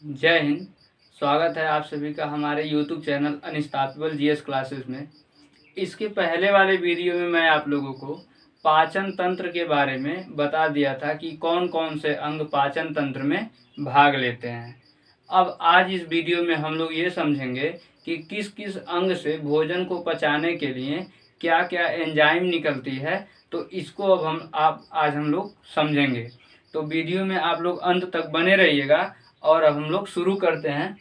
जय हिंद। स्वागत है आप सभी का हमारे YouTube channel unstoppable GS classes में। इसके पहले वाले वीडियो में मैं आप लोगों को पाचन तंत्र के बारे में बता दिया था कि कौन कौन से अंग पाचन तंत्र में भाग लेते हैं। अब आज इस वीडियो में हम लोग ये समझेंगे कि किस किस अंग से भोजन को पचाने के लिए क्या क्या एंजाइम निकलती है। तो इसको अब आज हम लोग समझेंगे। तो वीडियो में आप लोग अंत तक बने रहिएगा। और अब हम लोग शुरू करते हैं।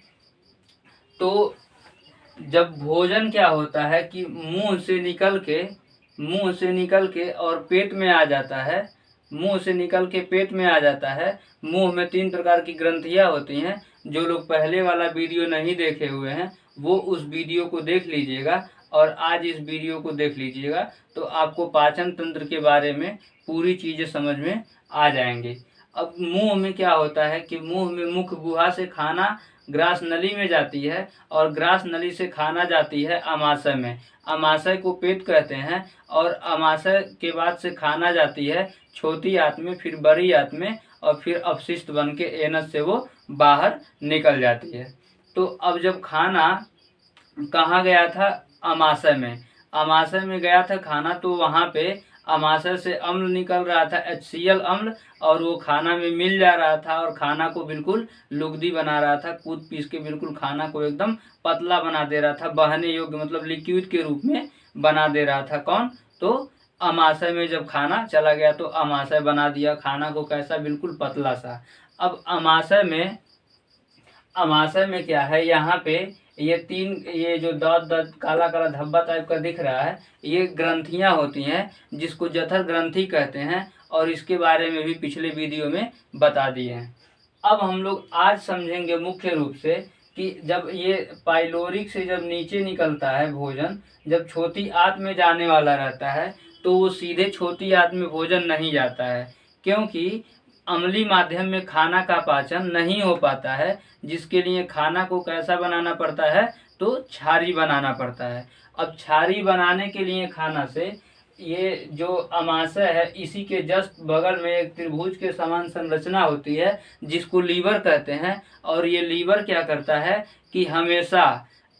तो जब भोजन क्या होता है कि मुंह से निकल के और पेट में आ जाता है। मुंह से निकल के पेट में आ जाता है। मुंह में 3 प्रकार की ग्रंथियां होती हैं। जो लोग पहले वाला वीडियो नहीं देखे हुए हैं वो उस वीडियो को देख लीजिएगा और आज इस वीडियो को देख लीजिएगा, तो आपको पाचन तंत्र के बारे में पूरी चीज़ें समझ में आ जाएंगी। अब मुंह में क्या होता है कि मुंह में मुख गुहा से खाना ग्रास नली में जाती है और ग्रास नली से खाना जाती है आमाशय में। आमाशय को पेट कहते हैं और आमाशय के बाद से खाना जाती है छोटी आंत में, फिर बड़ी आंत में और फिर अपशिष्ट बन के एनस से वो बाहर निकल जाती है। तो अब जब खाना कहाँ गया था? आमाशय में। आमाशय में गया था खाना, तो वहाँ पे आमाशय से अम्ल निकल रहा था, HCl अम्ल, और वो खाना में मिल जा रहा था और खाना को बिल्कुल लुगदी बना रहा था। कूद पीस के बिल्कुल खाना को एकदम पतला बना दे रहा था, बहने योग्य मतलब लिक्विड के रूप में बना दे रहा था। कौन? तो आमाशय में जब खाना चला गया तो आमाशय बना दिया खाना को कैसा? बिल्कुल पतला सा। अब आमाशय में क्या है? यहाँ पे ये जो दाँत दाँत काला काला धब्बा टाइप का दिख रहा है, ये ग्रंथियां होती हैं जिसको जठर ग्रंथि कहते हैं और इसके बारे में भी पिछले वीडियो में बता दिए हैं। अब हम लोग आज समझेंगे मुख्य रूप से कि जब ये पाइलोरिक से जब नीचे निकलता है भोजन, जब छोटी आंत में जाने वाला रहता है तो वो सीधे छोटी आंत में भोजन नहीं जाता है, क्योंकि अम्लीय माध्यम में खाना का पाचन नहीं हो पाता है, जिसके लिए खाना को कैसा बनाना पड़ता है? तो छारी बनाना पड़ता है। अब छारी बनाने के लिए खाना से ये जो अमाशय है इसी के जस्ट बगल में एक त्रिभुज के समान संरचना होती है जिसको लीवर कहते हैं। और ये लीवर क्या करता है कि हमेशा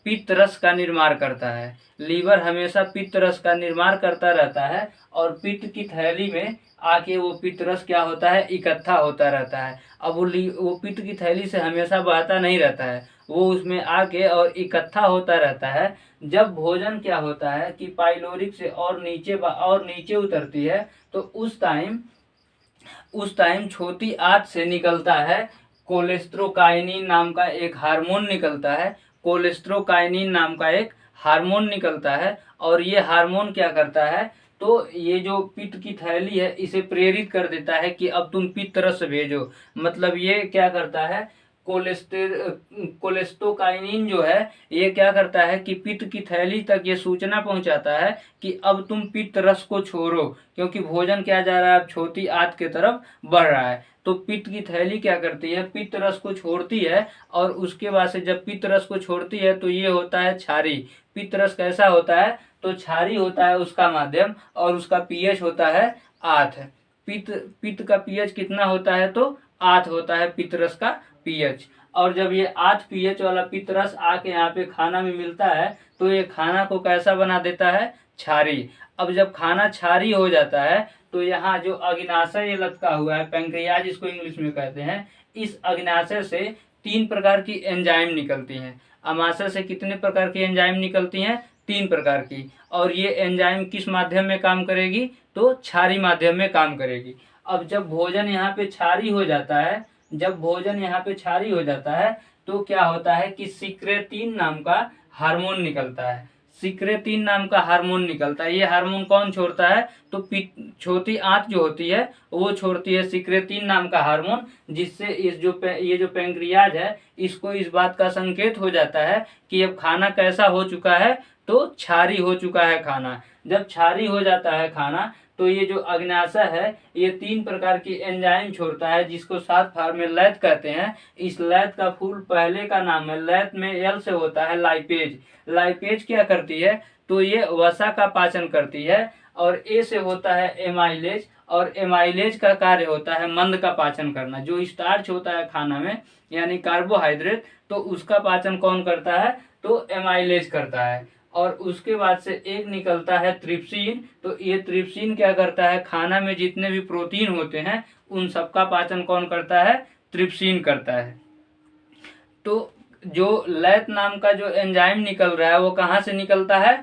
पित्त रस का निर्माण करता है। लीवर हमेशा पित्त रस का निर्माण करता रहता है और पित्त की थैली में आके वो पित्त रस क्या होता है? इकट्ठा होता रहता है। अब वो पित्त की थैली से हमेशा बहता नहीं रहता है, वो उसमें आके और इकट्ठा होता रहता है। जब भोजन क्या होता है कि पाइलोरिक से और नीचे उतरती है तो उस टाइम छोटी आंत से निकलता है कोलेस्ट्रोकाइनिन नाम का एक हार्मोन निकलता है। कोलेस्ट्रोकाइनिन नाम का एक हार्मोन निकलता है और ये हार्मोन क्या करता है? तो ये जो पित्त की थैली है इसे प्रेरित कर देता है कि अब तुम पित्त रस भेजो। मतलब ये क्या करता है? कोलेस्टोकाइनिन जो है ये क्या करता है कि पित्त की थैली तक ये सूचना पहुंचाता है कि अब तुम पित्त रस को छोड़ो, क्योंकि भोजन क्या जा रहा है? अब छोटी आंत के तरफ बढ़ रहा है। तो पित्त की थैली क्या करती है? पित्त रस को छोड़ती है और उसके बाद से जब पित्त रस को छोड़ती है तो ये होता है छारी। पित्त रस कैसा होता है? तो छारी होता है उसका माध्यम और उसका पीएच होता है 8। पित्त का पीएच कितना होता है? तो 8 होता है पित्त रस का पीएच। और जब ये 8 पीएच वाला पित्त रस आके यहाँ पे खाना में मिलता है तो ये खाना को कैसा बना देता है? छारी। अब जब खाना छारी हो जाता है तो यहाँ जो अग्नाशय लटका हुआ है, पैंक्रियाज इसको इंग्लिश में कहते हैं, इस अग्नाशय से 3 प्रकार की एंजाइम निकलती हैं। अमाशय से कितने प्रकार की एंजाइम निकलती हैं? 3 प्रकार की। और ये एंजाइम किस माध्यम में काम करेगी? तो छारी माध्यम में काम करेगी। अब जब भोजन यहाँ पे छारी हो जाता है तो क्या होता है कि सिक्रेटिन नाम का हार्मोन निकलता है। सिक्रेटिन नाम का हार्मोन निकलता है। ये हार्मोन कौन छोड़ता है? तो छोटी आंत जो होती है वो छोड़ती है सिक्रेटिन नाम का हार्मोन, जिससे ये जो पैंक्रियाज है इसको इस बात का संकेत हो जाता है कि अब खाना कैसा हो चुका है? तो छारी हो चुका है खाना। जब छारी हो जाता है खाना तो ये जो अग्नाशय है ये 3 प्रकार की एंजाइम छोड़ता है जिसको शॉर्ट फॉर्म में लैथ कहते हैं। इस लैथ का फुल पहले का नाम है, लैथ में एल से होता है लाइपेज। लाइपेज क्या करती है? तो ये वसा का पाचन करती है। और ए से होता है एमाइलेज, और एमाइलेज का कार्य होता है मंद का पाचन करना। जो स्टार्च होता है खाना में यानी कार्बोहाइड्रेट, तो उसका पाचन कौन करता है, तो एमाइलेज करता है। और उसके बाद से एक निकलता है ट्रिप्सिन, तो ये ट्रिप्सिन क्या करता है, खाना में जितने भी प्रोटीन होते हैं उन सबका पाचन कौन करता है, ट्रिप्सिन करता है। तो जो लैथ नाम का जो एंजाइम निकल रहा है वो कहाँ से निकलता है,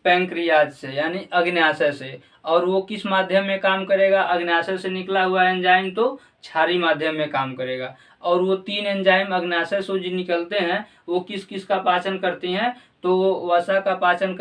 पैंक्रियाज से, यानी अग्न्याशय से। और वो किस माध्यम में काम करेगा, अग्न्याशय से निकला हुआ एंजाइम तो क्षारीय माध्यम में काम करेगा। और वो 3 एंजाइम अग्न्याशय से जो निकलते हैं वो किस किस का पाचन करती हैं, तो वो वसा का पाचन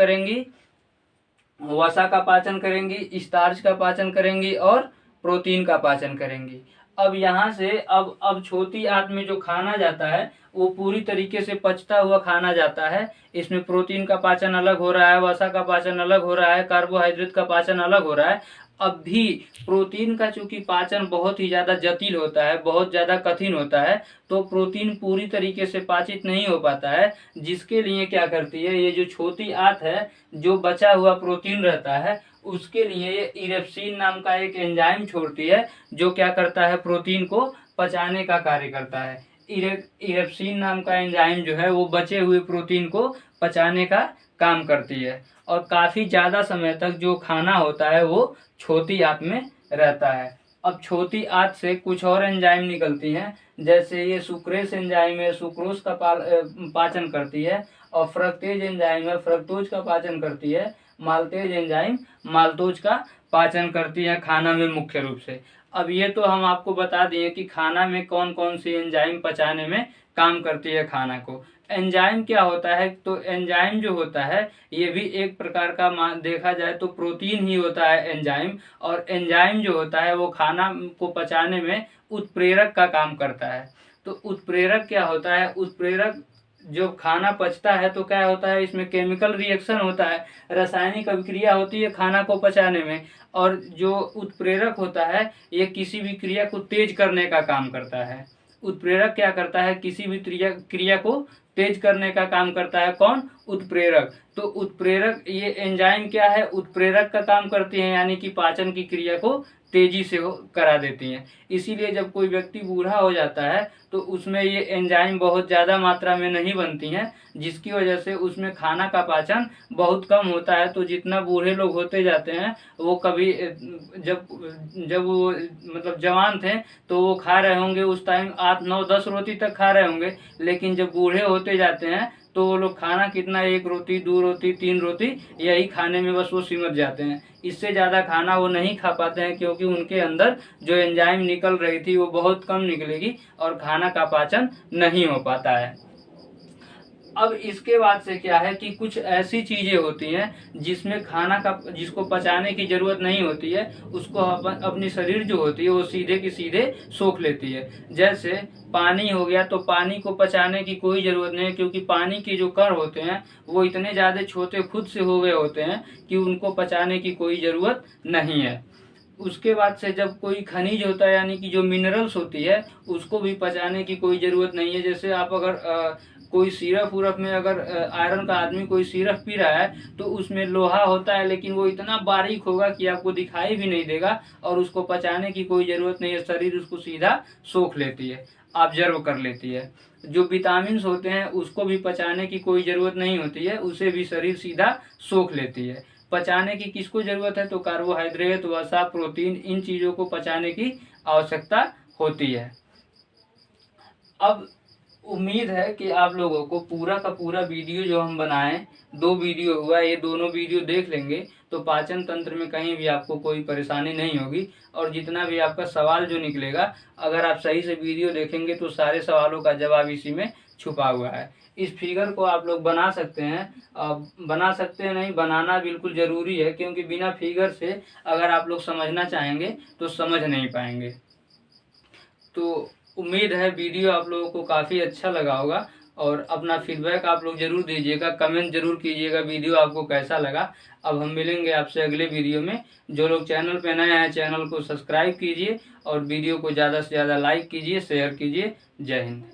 करेंगी, स्टार्च का पाचन करेंगी और प्रोटीन का पाचन करेंगी। अब यहाँ से अब छोटी आंत में जो खाना जाता है वो पूरी तरीके से पचता हुआ खाना जाता है। इसमें प्रोटीन का पाचन अलग हो रहा है, वसा का पाचन अलग हो रहा है, कार्बोहाइड्रेट का पाचन अलग हो रहा है। अब भी प्रोटीन का चूंकि पाचन बहुत ही ज़्यादा जटिल होता है, बहुत ज़्यादा कठिन होता है, तो प्रोटीन पूरी तरीके से पाचित नहीं हो पाता है। जिसके लिए क्या करती है, ये जो छोटी आंत है, जो बचा हुआ प्रोटीन रहता है उसके लिए ये इरेप्सिन नाम का एक एंजाइम छोड़ती है, जो क्या करता है, प्रोटीन को पचाने का कार्य करता है। इरेप्सिन नाम का एंजाइम जो है वो बचे हुए प्रोटीन को पचाने का काम करती है। और काफ़ी ज़्यादा समय तक जो खाना होता है वो छोटी आंत में रहता है। अब छोटी आंत से कुछ और एंजाइम निकलती हैं, जैसे ये सुक्रेस एंजाइम है, सुक्रोज का पाचन करती है। और फ्रक्टेज एंजाइम है, फ्रक्टोज का पाचन करती है। माल्टेज एंजाइम माल्टोज का पाचन करती है खाना में मुख्य रूप से। अब ये तो हम आपको बता दिए कि खाना में कौन कौन सी एंजाइम पचाने में काम करती है खाना को। एंजाइम क्या होता है, तो एंजाइम जो होता है ये भी एक प्रकार का देखा जाए तो प्रोटीन ही होता है एंजाइम। और एंजाइम जो होता है वो खाना को पचाने में उत्प्रेरक का काम करता है। तो उत्प्रेरक क्या होता है, उत्प्रेरक जब खाना पचता है तो क्या होता है, इसमें केमिकल रिएक्शन होता है, रासायनिक अभिक्रिया होती है खाना को पचाने में। और जो उत्प्रेरक होता है ये किसी भी क्रिया को तेज करने का काम करता है। उत्प्रेरक क्या करता है, किसी भी क्रिया को तेज करने का काम करता है, कौन, उत्प्रेरक। तो उत्प्रेरक, ये एंजाइम क्या है, उत्प्रेरक का काम करती है, यानी कि पाचन की क्रिया को तेजी से करा देती हैं। इसीलिए जब कोई व्यक्ति बूढ़ा हो जाता है तो उसमें ये एंजाइम बहुत ज़्यादा मात्रा में नहीं बनती हैं, जिसकी वजह से उसमें खाना का पाचन बहुत कम होता है। तो जितना बूढ़े लोग होते जाते हैं वो कभी जब वो मतलब जवान थे तो वो खा रहे होंगे उस टाइम 8 9 10 रोटी तक खा रहे होंगे, लेकिन जब बूढ़े होते जाते हैं तो वो लोग खाना कितना, 1 रोटी 2 रोटी 3 रोटी यही खाने में बस वो सिमट जाते हैं। इससे ज़्यादा खाना वो नहीं खा पाते हैं, क्योंकि उनके अंदर जो एंजाइम निकल रही थी वो बहुत कम निकलेगी और खाना का पाचन नहीं हो पाता है। अब इसके बाद से क्या है कि कुछ ऐसी चीज़ें होती हैं जिसमें खाना का, जिसको पचाने की ज़रूरत नहीं होती है, उसको अपनी शरीर जो होती है वो सीधे की सीधे सोख लेती है। जैसे पानी हो गया, तो पानी को पचाने की कोई ज़रूरत नहीं है, क्योंकि पानी के जो कण होते हैं वो इतने ज़्यादा छोटे खुद से हो गए होते हैं कि उनको पचाने की कोई ज़रूरत नहीं है। उसके बाद से जब कोई खनिज होता है, यानी कि जो मिनरल्स होती है, उसको भी पचाने की कोई ज़रूरत नहीं है। जैसे आप अगर कोई सिरप उरप में अगर आयरन का आदमी कोई सिरप पी रहा है तो उसमें लोहा होता है, लेकिन वो इतना बारीक होगा कि आपको दिखाई भी नहीं देगा और उसको पचाने की कोई ज़रूरत नहीं है। शरीर उसको सीधा सोख लेती है, ऑब्जर्व कर लेती है। जो विटामिन्स होते हैं उसको भी पचाने की कोई ज़रूरत नहीं होती है, उसे भी शरीर सीधा सोख लेती है। पचाने की किसको ज़रूरत है, तो कार्बोहाइड्रेट, वसा, प्रोटीन, इन चीज़ों को पचाने की आवश्यकता होती है। अब उम्मीद है कि आप लोगों को पूरा का पूरा वीडियो जो हम बनाएं, 2 वीडियो हुआ, ये दोनों वीडियो देख लेंगे तो पाचन तंत्र में कहीं भी आपको कोई परेशानी नहीं होगी। और जितना भी आपका सवाल जो निकलेगा, अगर आप सही से वीडियो देखेंगे तो सारे सवालों का जवाब इसी में छुपा हुआ है। इस फिगर को आप लोग बना सकते हैं, बना सकते हैं नहीं, बनाना बिल्कुल ज़रूरी है, क्योंकि बिना फिगर से अगर आप लोग समझना चाहेंगे तो समझ नहीं पाएंगे। तो उम्मीद है वीडियो आप लोगों को काफ़ी अच्छा लगा होगा, और अपना फीडबैक आप लोग ज़रूर दीजिएगा, कमेंट ज़रूर कीजिएगा वीडियो आपको कैसा लगा। अब हम मिलेंगे आपसे अगले वीडियो में। जो लोग चैनल पे नए हैं चैनल को सब्सक्राइब कीजिए और वीडियो को ज़्यादा से ज़्यादा लाइक कीजिए, शेयर कीजिए। जय हिंद।